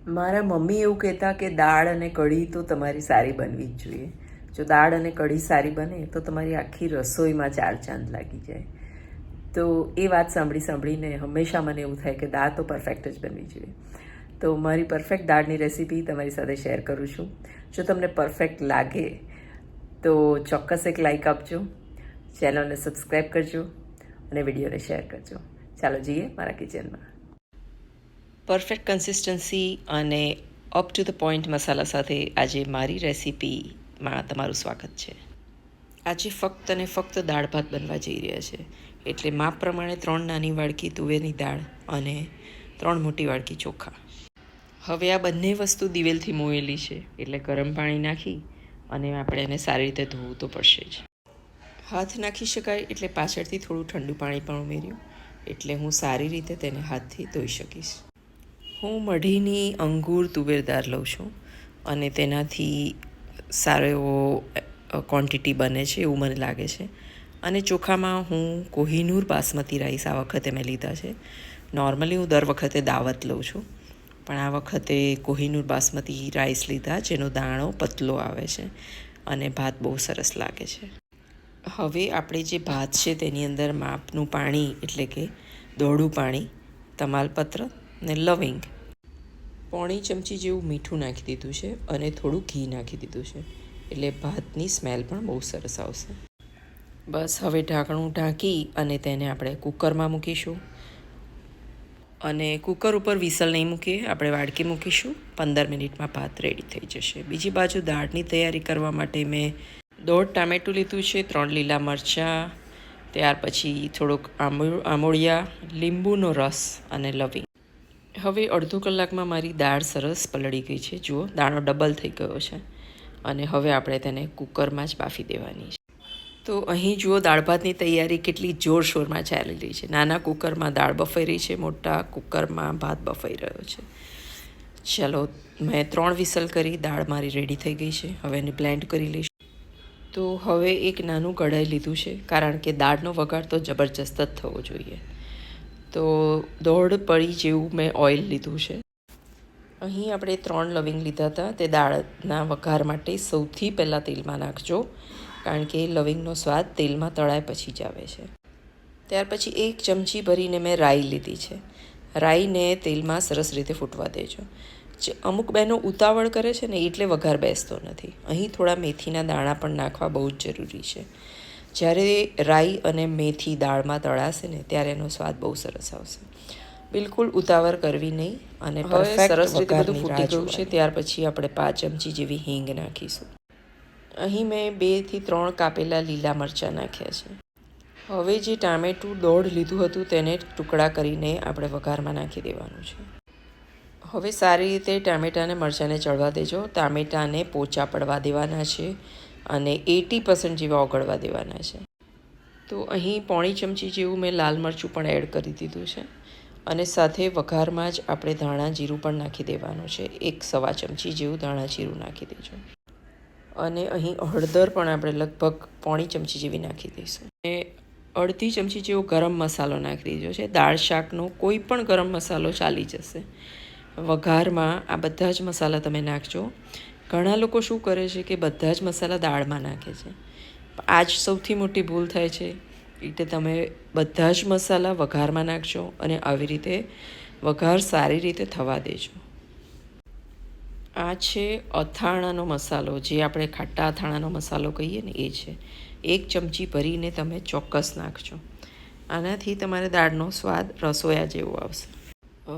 મારા મમ્મી એવું કહેતા કે દાળ અને કઢી તો તમારી સારી બનવી જ જોઈએ. જો દાળ અને કઢી સારી બને તો તમારી આખી રસોઈમાં ચાર ચાંદ લાગી જાય. તો એ વાત સાંભળીને હંમેશા મને એવું થાય કે દાળ તો પરફેક્ટ જ બનવી જોઈએ. તો મારી પરફેક્ટ દાળની રેસીપી તમારી સાથે શેર કરું છું. જો તમને પરફેક્ટ લાગે તો ચોક્કસ એક લાઈક આપજો, ચેનલને સબસ્ક્રાઈબ કરજો અને વિડીયોને શેર કરજો. ચાલો જઈએ મારા કિચનમાં. પરફેક્ટ કન્સિસ્ટન્સી અને અપ ટુ ધ પોઈન્ટ મસાલા સાથે આજે મારી રેસીપીમાં તમારું સ્વાગત છે. આજે ફક્ત અને ફક્ત દાળ ભાત બનવા જઈ રહ્યા છે. એટલે માપ પ્રમાણે 3 નાની વાડકી તુવેરની દાળ અને 3 મોટી વાડકી ચોખા. હવે આ બંને વસ્તુ દિવેલથી મોયેલી છે, એટલે ગરમ પાણી નાખી અને આપણે એને સારી રીતે ધોવું તો પડશે જ. હાથ નાખી શકાય એટલે પાછળથી થોડું ઠંડુ પાણી પણ ઉમેર્યું, એટલે હું સારી રીતે તેને હાથથી ધોઈ શકીશ. હું મઢીની અંગૂર તુવેર દાળ લઉં છું અને તેનાથી સારો એવો ક્વોન્ટિટી બને છે એવું મને લાગે છે. અને ચોખામાં હું કોહિનૂર બાસમતી રાઈસ આ વખતે મેં લીધા છે. નોર્મલી હું દર વખતે દાવત લઉં છું, પણ આ વખતે કોહિનૂર બાસમતી રાઈસ લીધા, જેનો દાણો પતલો આવે છે અને ભાત બહુ સરસ લાગે છે. હવે આપણે જે ભાત છે તેની અંદર માપનું પાણી એટલે કે દોઢું પાણી, તમાલપત્ર ને લવિંગ, 1 ચમચી જેવું મીઠું નાખી દીધું છે અને થોડું ઘી નાખી દીધું છે, એટલે ભાતની સ્મેલ પણ બહુ સરસ આવશે. બસ હવે ઢાંકણું ઢાંકી અને તેને આપણે કુકરમાં મૂકીશું. અને કુકર ઉપર વિસલ નહીં મૂકીએ, આપણે વાડકી મૂકીશું. 15 મિનિટમાં ભાત રેડી થઈ જશે. બીજી બાજુ દાળની તૈયારી કરવા માટે મેં 1.5 ટામેટું લીધું છે, 3 લીલા મરચાં, ત્યાર પછી થોડોક આમોળિયા, લીંબુનો રસ અને લવિંગ. હવે અડધો કલાકમાં મારી દાળ સરસ પલળી ગઈ છે. જુઓ, દાણો ડબલ થઈ ગયો છે અને હવે આપણે તેને કુકરમાં જ બાફી દેવાની છે. તો અહીં જુઓ દાળ ભાતની તૈયારી કેટલી જોરશોરમાં ચાલી રહી છે. નાના કુકરમાં દાળ બફાઈ રહી છે, મોટા કુકરમાં ભાત બફાઈ રહ્યો છે. ચાલો, મેં 3 વિસલ કરી, દાળ મારી રેડી થઈ ગઈ છે. હવે એને બ્લેન્ડ કરી લઈશ. તો હવે એક નાનું કઢાઈ લીધું છે, કારણ કે દાળનો વઘાર તો જબરજસ્ત જ થવો જોઈએ. તો 1.5 પડી જેવું મેં ઓઇલ લીધું છે. અહીં આપણે 3 લવિંગ લીધા હતા, તે દાળના વઘાર માટે સૌથી પહેલાં તેલમાં નાખજો, કારણ કે લવિંગનો સ્વાદ તેલમાં તળાય પછી જ આવે છે. ત્યાર પછી 1 ચમચી ભરીને મેં રાઈ લીધી છે. રાઈને તેલમાં સરસ રીતે ફૂટવા દેજો. અમુક બહેનો ઉતાવળ કરે છે ને, એટલે વઘાર બેસતો નથી. અહીં થોડા મેથીના દાણા પણ નાખવા બહુ જ જરૂરી છે. જ્યારે રાઈ અને મેથી દાળમાં તળાશે ને, ત્યારે એનો સ્વાદ બહુ સરસ આવશે. બિલકુલ ઉતાવળ કરવી નહીં. અને હવે સરસ રીતે બધું ફૂટી ગયું છે, ત્યાર પછી આપણે 5 ચમચી જેવી હિંગ નાખીશું. અહીં મેં 2 થી 3 કાપેલા લીલા મરચાં નાખ્યા છે. હવે જે ટામેટું 1.5 લીધું હતું તેને ટુકડા કરીને આપણે વઘારમાં નાખી દેવાનું છે. હવે સારી રીતે ટામેટાને મરચાંને ચડવા દેજો. ટામેટાને પોચા પડવા દેવાના છે અને 80% જેવા ઓગળવા દેવાના છે. તો અહીં 1.5 ચમચી જેવું મેં લાલ મરચું પણ એડ કરી દીધું છે અને સાથે વઘારમાં જ આપણે ધાણા જીરું પણ નાખી દેવાનું છે. 1 સવા ચમચી જેવું ધાણા જીરું નાખી દેજો. અને અહીં હળદર પણ આપણે લગભગ 1.5 ચમચી જેવી નાખી દઈશું. અને 1/2 ચમચી જેવો ગરમ મસાલો નાખી દીધો છે. દાળ શાકનો કોઈ પણ ગરમ મસાલો ચાલી જશે. વઘારમાં આ બધા જ મસાલા તમે નાખજો. ઘણા લોકો શું કરે છે કે બધા જ મસાલા દાળમાં નાખે છે. આ જ સૌથી મોટી ભૂલ થાય છે. એટલે તમે બધા જ મસાલા વઘારમાં નાખજો અને આવી રીતે વઘાર સારી રીતે થવા દેજો. આ છે અથાણાનો મસાલો, જે આપણે ખાટા અથાણાનો મસાલો કહીએ ને, એ છે. 1 ચમચી ભરીને તમે ચોક્કસ નાખજો. આનાથી તમારે દાળનો સ્વાદ રસોયા જેવો આવશે.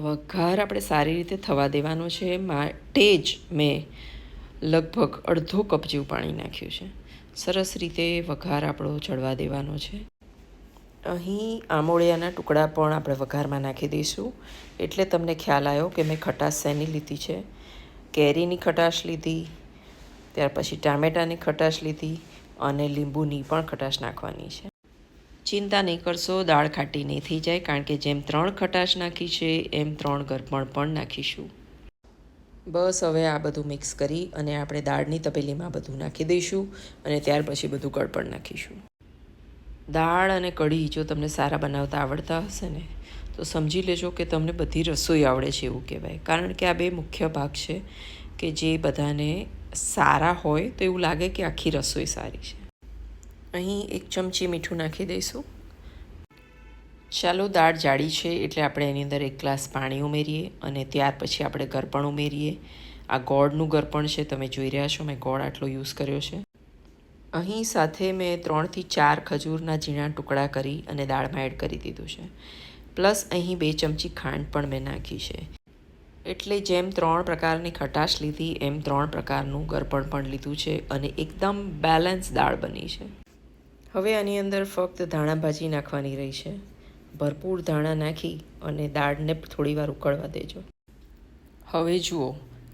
વઘાર આપણે સારી રીતે થવા દેવાનો છે, માટે જ મેં લગભગ અડધો કપ જેવું પાણી નાખ્યું છે. સરસ રીતે વઘાર આપણો ચડવા દેવાનો છે. અહીં આમોળિયાના ટુકડા પણ આપણે વઘારમાં નાખી દઈશું. એટલે તમને ખ્યાલ આવ્યો કે મેં ખટાશ શેની લીધી છે. કેરીની ખટાશ લીધી, ત્યાર પછી ટામેટાની ખટાશ લીધી અને લીંબુની પણ ખટાશ નાખવાની છે. ચિંતા નહીં કરશો, દાળ ખાટી નહીં થઈ જાય, કારણ કે જેમ 3 ખટાશ નાખી છે એમ 3 ગરપણ પણ નાખીશું. બસ હવે આ બધું મિક્સ કરી અને આપણે દાળની તપેલીમાં બધું નાખી દઈશું અને ત્યાર પછી બધું ગળપણ નાખીશું. દાળ અને કઢી જો તમને સારા બનાવતા આવડતા હશે ને તો સમજી લેજો કે તમને બધી રસોઈ આવડે છે એવું કહેવાય. કારણ કે આ બે મુખ્ય ભાગ છે કે જે બધાને સારા હોય તો એવું લાગે કે આખી રસોઈ સારી છે. અહીં 1 ચમચી મીઠું નાખી દઈશું. ચાલો, દાળ જાડી છે એટલે આપણે એની અંદર 1 ગ્લાસ પાણી ઉમેરીએ અને ત્યાર પછી આપણે ગરપણ ઉમેરીએ. આ ગોળનું ગરપણ છે, તમે જોઈ રહ્યા છો મેં ગોળ આટલો યુઝ કર્યો છે. અહીં સાથે મેં 3 થી 4 ખજૂરના ઝીણા ટુકડા કરી અને દાળમાં એડ કરી દીધું છે. પ્લસ અહીં 2 ચમચી ખાંડ પણ મેં નાખી છે. એટલે જેમ 3 પ્રકારની ખટાશ લીધી એમ 3 પ્રકારનું ગરપણ પણ લીધું છે અને એકદમ બેલેન્સ દાળ બની છે. હવે આની અંદર ફક્ત ધાણા ભાજી નાખવાની રહી છે. ભરપૂર ધાણા નાખી અને દાળને થોડી વાર ઉકળવા દેજો. હવે જુઓ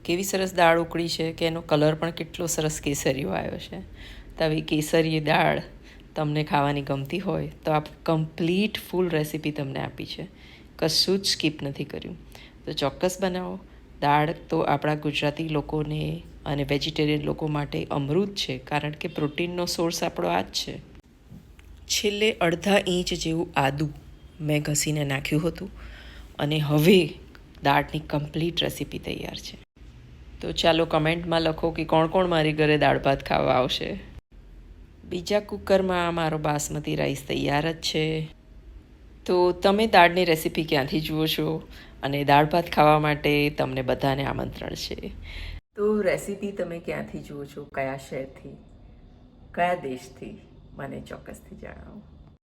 કેવી સરસ દાળ ઉકળી છે કે એનો કલર પણ કેટલો સરસ કેસરીયો આવ્યો છે. તો આવી કેસરી દાળ તમને ખાવાની ગમતી હોય તો આ કમ્પ્લીટ ફૂલ રેસીપી તમને આપી છે, કશું જ સ્કીપ નથી કર્યું. તો ચોક્કસ બનાવો. દાળ તો આપણા ગુજરાતી લોકોને અને વેજીટેરિયન લોકો માટે અમૃત છે, કારણ કે પ્રોટીનનો સોર્સ આપણો આ જ છે. છેલ્લે અડધા ઇંચ જેવું આદું મેં ઘસીને નાખ્યું હતું અને હવે દાળની કમ્પ્લીટ રેસીપી તૈયાર છે. તો ચાલો કમેન્ટમાં લખો કે કોણ કોણ મારી ઘરે દાળ ભાત ખાવા આવશે. બીજા કુકરમાં મારો બાસમતી રાઈસ તૈયાર જ છે. તો તમે દાળની રેસીપી ક્યાંથી જુઓ છો અને દાળ ભાત ખાવા માટે તમને બધાને આમંત્રણ છે. તો રેસીપી તમે ક્યાંથી જુઓ છો, કયા શહેરથી, કયા દેશથી, મને ચોક્કસથી જણાવો.